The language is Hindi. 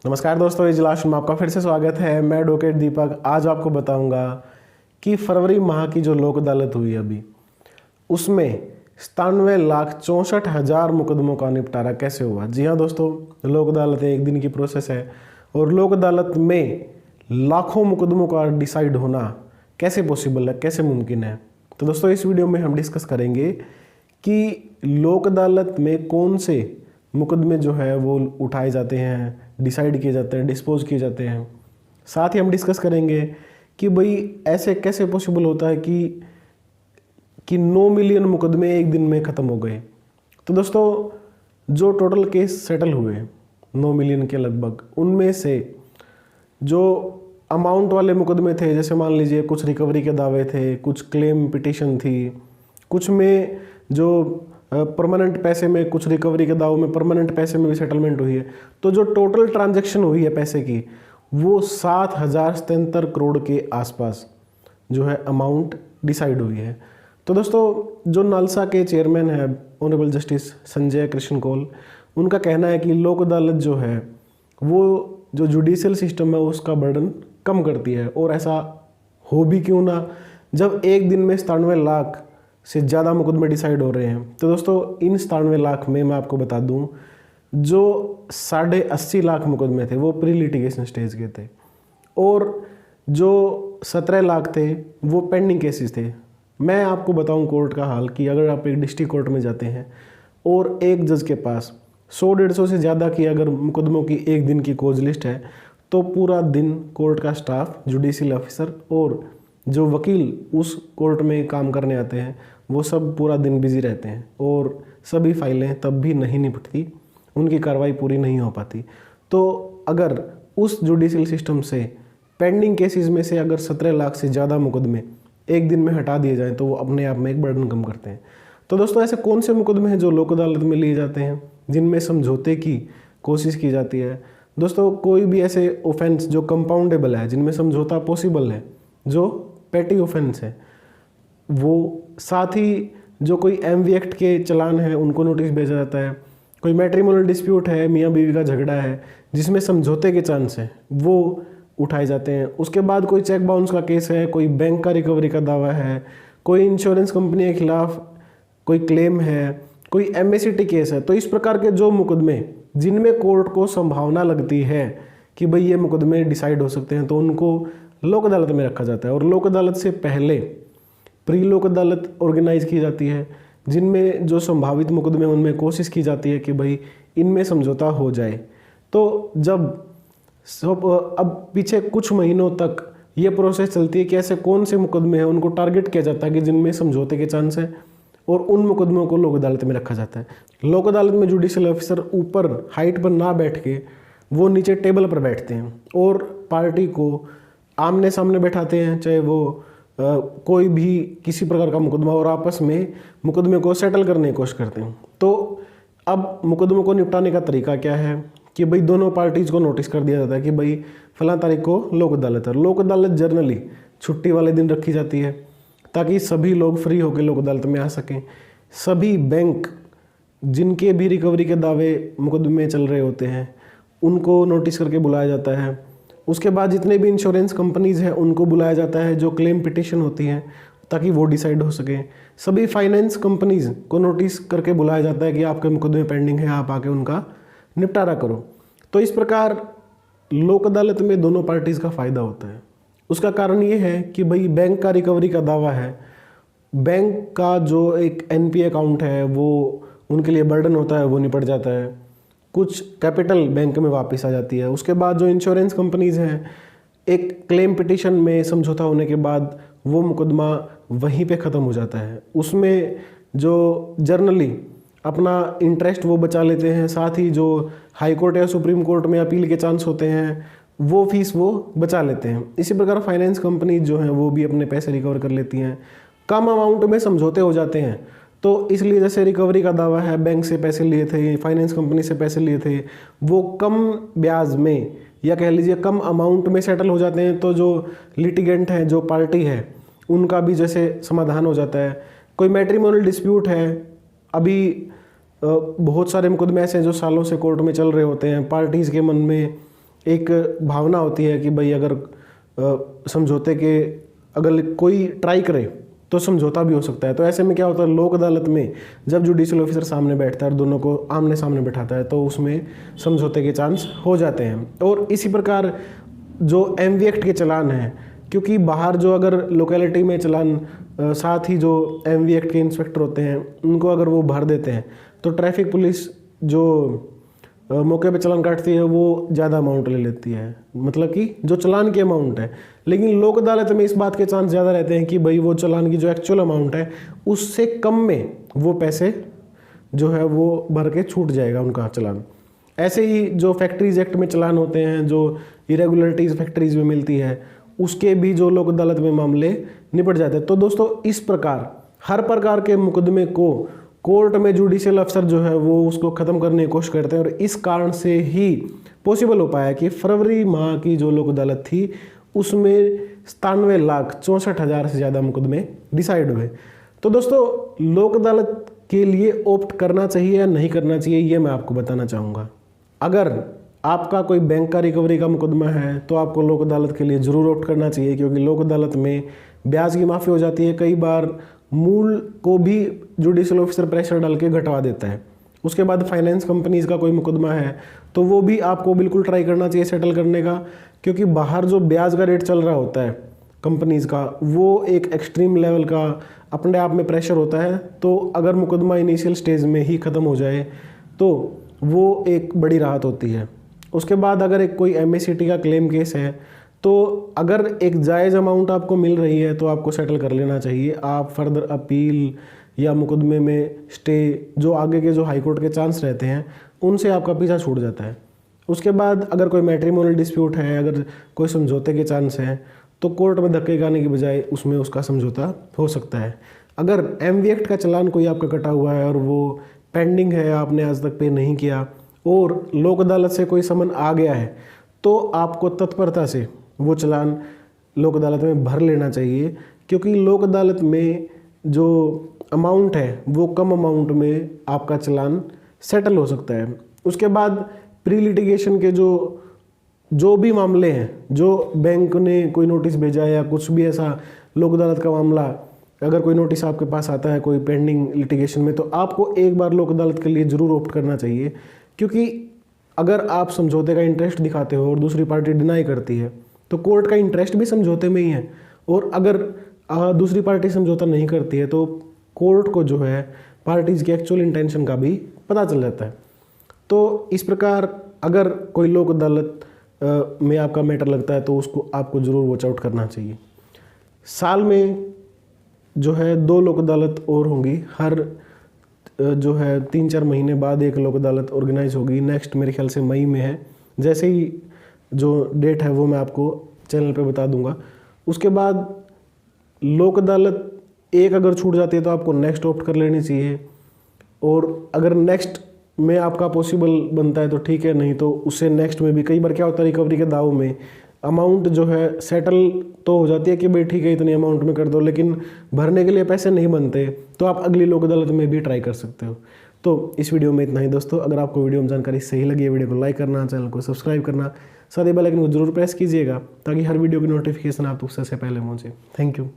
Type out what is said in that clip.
नमस्कार दोस्तों, इजलास में आपका फिर से स्वागत है। मैं एडवोकेट दीपक आज आपको बताऊंगा कि फरवरी माह की जो लोक अदालत हुई अभी, उसमें 97,64,000 मुकदमों का निपटारा कैसे हुआ। जी हाँ दोस्तों, लोक अदालत एक दिन की प्रोसेस है और लोक अदालत में लाखों मुकदमों का डिसाइड होना कैसे पॉसिबल है, कैसे मुमकिन है। तो दोस्तों इस वीडियो में हम डिस्कस करेंगे कि लोक अदालत में कौन से मुकदमे जो है वो उठाए जाते हैं, डिसाइड किए जाते हैं, डिस्पोज किए जाते हैं। साथ ही हम डिस्कस करेंगे कि भाई ऐसे कैसे पॉसिबल होता है कि 9 मिलियन मुकदमे एक दिन में ख़त्म हो गए। तो दोस्तों जो टोटल केस सेटल हुए 9 मिलियन के लगभग, उनमें से जो अमाउंट वाले मुकदमे थे, जैसे मान लीजिए कुछ रिकवरी के दावे थे, कुछ क्लेम पिटिशन थी, कुछ में जो परमानेंट पैसे में, कुछ रिकवरी के दावों में परमानेंट पैसे में भी सेटलमेंट हुई है। तो जो टोटल ट्रांजैक्शन हुई है पैसे की, वो 7,077 करोड़ के आसपास जो है अमाउंट डिसाइड हुई है। तो दोस्तों जो नालसा के चेयरमैन है ऑनरेबल जस्टिस संजय कृष्ण कौल, उनका कहना है कि लोक अदालत जो है वो जो जुडिशियल सिस्टम है उसका बर्डन कम करती है। और ऐसा हो भी क्यों ना, जब एक दिन में 97 लाख से ज़्यादा मुकदमे डिसाइड हो रहे हैं। तो दोस्तों इन 97 लाख में मैं आपको बता दूं, जो 80.5 लाख मुकदमे थे वो प्री लिटिगेशन स्टेज के थे और जो 17 लाख थे वो पेंडिंग केसेस थे। मैं आपको बताऊं कोर्ट का हाल कि अगर आप एक डिस्ट्रिक्ट कोर्ट में जाते हैं और एक जज के पास 100-150 से ज़्यादा की अगर मुकदमों की एक दिन की कोज लिस्ट है, तो पूरा दिन कोर्ट का स्टाफ, जुडिशियल ऑफिसर और जो वकील उस कोर्ट में काम करने आते हैं वो सब पूरा दिन बिजी रहते हैं और सभी फाइलें तब भी नहीं निपटती, उनकी कार्रवाई पूरी नहीं हो पाती। तो अगर उस जुडिशियल सिस्टम से पेंडिंग केसेस में से अगर 17 लाख से ज़्यादा मुकदमे एक दिन में हटा दिए जाएं तो वो अपने आप में एक बर्डन कम करते हैं। तो दोस्तों ऐसे कौन से मुकदमे हैं जो लोक अदालत में लिए जाते हैं, जिनमें समझौते की कोशिश की जाती है। दोस्तों कोई भी ऐसे ऑफेंस जो कंपाउंडेबल है, जिनमें समझौता पॉसिबल है, जो पेटी ऑफेंस है, वो साथ ही जो कोई MV एक्ट के चलान है उनको नोटिस भेजा जाता है। कोई मैट्रिमोनियल डिस्प्यूट है, मियाँ बीवी का झगड़ा है जिसमें समझौते के चांस है, वो उठाए जाते हैं। उसके बाद कोई चेक बाउंस का केस है, कोई बैंक का रिकवरी का दावा है, कोई इंश्योरेंस कंपनी के खिलाफ कोई क्लेम है, कोई MACT केस है। तो इस प्रकार के जो मुकदमे जिनमें कोर्ट को संभावना लगती है कि भाई ये मुकदमे डिसाइड हो सकते हैं, तो उनको लोक अदालत में रखा जाता है। और लोक अदालत से पहले प्री लोक अदालत ऑर्गेनाइज की जाती है, जिनमें जो संभावित मुकदमे उनमें कोशिश की जाती है कि भाई इनमें समझौता हो जाए। तो जब अब पीछे कुछ महीनों तक ये प्रोसेस चलती है कि ऐसे कौन से मुकदमे हैं उनको टारगेट किया जाता है कि जिनमें समझौते के चांस है, और उन मुकदमों को लोक अदालत में रखा जाता है। लोक अदालत में जुडिशियल ऑफिसर ऊपर हाइट पर ना बैठ के वो नीचे टेबल पर बैठते हैं और पार्टी को आमने सामने बैठाते हैं, चाहे वो कोई भी किसी प्रकार का मुकदमा, और आपस में मुकदमे को सेटल करने की कोशिश करते हैं। तो अब मुकदमों को निपटाने का तरीका क्या है कि भाई दोनों पार्टीज़ को नोटिस कर दिया जाता है कि भाई फलां तारीख को लोक अदालत है। लोक अदालत जर्नली छुट्टी वाले दिन रखी जाती है ताकि सभी लोग फ्री होकर लोक अदालत में आ सकें। सभी बैंक जिनके भी रिकवरी के दावे मुकदमे चल रहे होते हैं उनको नोटिस करके बुलाया जाता है। उसके बाद जितने भी इंश्योरेंस कंपनीज़ हैं उनको बुलाया जाता है, जो क्लेम पिटिशन होती हैं, ताकि वो डिसाइड हो सके। सभी फाइनेंस कंपनीज़ को नोटिस करके बुलाया जाता है कि आपके मुकदमे पेंडिंग है, आप आके उनका निपटारा करो। तो इस प्रकार लोक अदालत में दोनों पार्टीज़ का फ़ायदा होता है। उसका कारण ये है कि भाई बैंक का रिकवरी का दावा है, बैंक का जो एक NPA अकाउंट है वो उनके लिए बर्डन होता है, वो निपट जाता है। कुछ कैपिटल बैंक में वापस आ जाती है। उसके बाद जो इंश्योरेंस कंपनीज़ हैं, एक क्लेम पिटिशन में समझौता होने के बाद वो मुकदमा वहीं पे ख़त्म हो जाता है। उसमें जो जर्नली अपना इंटरेस्ट वो बचा लेते हैं, साथ ही जो हाई कोर्ट या सुप्रीम कोर्ट में अपील के चांस होते हैं वो फीस वो बचा लेते हैं। इसी प्रकार फाइनेंस कंपनी जो हैं वो भी अपने पैसे रिकवर कर लेती हैं। कम अमाउंट में समझौते हो जाते हैं, तो इसलिए जैसे रिकवरी का दावा है, बैंक से पैसे लिए थे, फाइनेंस कंपनी से पैसे लिए थे, वो कम ब्याज में या कह लीजिए कम अमाउंट में सेटल हो जाते हैं। तो जो लिटिगेंट हैं, जो पार्टी है, उनका भी जैसे समाधान हो जाता है। कोई मैट्रिमोनियल डिस्प्यूट है, अभी बहुत सारे मुकदमे ऐसे हैं जो सालों से कोर्ट में चल रहे होते हैं, पार्टीज़ के मन में एक भावना होती है कि भाई अगर समझौते के अगर कोई ट्राई करे तो समझौता भी हो सकता है। तो ऐसे में क्या होता है, लोक अदालत में जब जुडिशियल ऑफिसर सामने बैठता है और दोनों को आमने सामने बैठाता है तो उसमें समझौते के चांस हो जाते हैं। और इसी प्रकार जो MV एक्ट के चालान हैं, क्योंकि बाहर जो अगर लोकेलिटी में चालान साथ ही जो MV एक्ट के इंस्पेक्टर होते हैं उनको अगर वो भर देते हैं तो ट्रैफिक पुलिस जो मौके पे चालान काटती है वो ज़्यादा अमाउंट ले लेती है, मतलब कि जो चालान की अमाउंट है। लेकिन लोक अदालत में इस बात के चांस ज़्यादा रहते हैं कि भाई वो चालान की जो एक्चुअल अमाउंट है उससे कम में वो पैसे जो है वो भर के छूट जाएगा उनका चालान। ऐसे ही जो फैक्ट्रीज एक्ट में चालान होते हैं, जो इरेगुलरिटीज़ फैक्ट्रीज में मिलती है, उसके भी जो लोक अदालत में मामले निपट जाते हैं। तो दोस्तों इस प्रकार हर प्रकार के मुकदमे को कोर्ट में जुडिशियल अफसर जो है वो उसको ख़त्म करने की कोशिश करते हैं। और इस कारण से ही पॉसिबल हो पाया कि फरवरी माह की जो लोक अदालत थी उसमें 97,64,000 से ज़्यादा मुकदमे डिसाइड हुए। तो दोस्तों लोक अदालत के लिए ऑप्ट करना चाहिए या नहीं करना चाहिए ये मैं आपको बताना चाहूँगा। अगर आपका कोई बैंक का रिकवरी का मुकदमा है तो आपको लोक अदालत के लिए ज़रूर ऑप्ट करना चाहिए, क्योंकि लोक अदालत में ब्याज की माफ़ी हो जाती है। कई बार मूल को भी जुडिशियल ऑफिसर प्रेशर डाल के घटवा देता है। उसके बाद फाइनेंस कंपनीज का कोई मुकदमा है तो वो भी आपको बिल्कुल ट्राई करना चाहिए सेटल करने का, क्योंकि बाहर जो ब्याज का रेट चल रहा होता है कंपनीज का वो एक एक्सट्रीम लेवल का अपने आप में प्रेशर होता है। तो अगर मुकदमा इनिशियल स्टेज में ही ख़त्म हो जाए तो वो एक बड़ी राहत होती है। उसके बाद अगर एक कोई MACT का क्लेम केस है तो अगर एक जायज़ अमाउंट आपको मिल रही है तो आपको सेटल कर लेना चाहिए। आप फर्दर अपील या मुकदमे में स्टे जो आगे के जो हाई कोर्ट के चांस रहते हैं उनसे आपका पीछा छूट जाता है। उसके बाद अगर कोई मैट्रिमोनियल डिस्प्यूट है, अगर कोई समझौते के चांस हैं तो कोर्ट में धक्के खाने की बजाय उसमें उसका समझौता हो सकता है। अगर MV एक्ट का चालान कोई आपका कटा हुआ है और वो पेंडिंग है, आपने आज तक पे नहीं किया और लोक अदालत से कोई समन आ गया है तो आपको तत्परता से वो चालान लोक अदालत में भर लेना चाहिए, क्योंकि लोक अदालत में जो अमाउंट है वो कम अमाउंट में आपका चालान सेटल हो सकता है। उसके बाद प्री लिटिगेशन के जो भी मामले हैं, जो बैंक ने कोई नोटिस भेजा है या कुछ भी ऐसा लोक अदालत का मामला, अगर कोई नोटिस आपके पास आता है कोई पेंडिंग लिटिगेशन में, तो आपको एक बार लोक अदालत के लिए ज़रूर ऑप्ट करना चाहिए। क्योंकि अगर आप समझौते का इंटरेस्ट दिखाते हो और दूसरी पार्टी डिनाई करती है तो कोर्ट का इंटरेस्ट भी समझौते में ही है, और अगर दूसरी पार्टी समझौता नहीं करती है तो कोर्ट को जो है पार्टीज़ की एक्चुअल इंटेंशन का भी पता चल जाता है। तो इस प्रकार अगर कोई लोक अदालत में आपका मैटर लगता है तो उसको आपको ज़रूर वॉच आउट करना चाहिए। साल में जो है 2 लोक अदालत और होंगी, हर जो है 3-4 महीने बाद एक लोक अदालत ऑर्गेनाइज होगी। नेक्स्ट मेरे ख्याल से मई में है, जैसे ही जो डेट है वो मैं आपको चैनल पे बता दूंगा। उसके बाद लोक अदालत एक अगर छूट जाती है तो आपको नेक्स्ट ऑप्ट कर लेनी चाहिए, और अगर नेक्स्ट में आपका पॉसिबल बनता है तो ठीक है, नहीं तो उससे नेक्स्ट में भी कई बार क्या होता है रिकवरी के दाव में अमाउंट जो है सेटल तो हो जाती है कि भाई ठीक है इतनी अमाउंट में कर दो, लेकिन भरने के लिए पैसे नहीं बनते तो आप अगली लोक अदालत में भी ट्राई कर सकते हो। तो इस वीडियो में इतना ही दोस्तों। अगर आपको वीडियो में जानकारी सही लगी है वीडियो को लाइक करना, चैनल को सब्सक्राइब करना, साथ ही बेल आइकन को जरूर प्रेस कीजिएगा ताकि हर वीडियो की नोटिफिकेशन आप सबसे पहले पहुंचे। Thank you.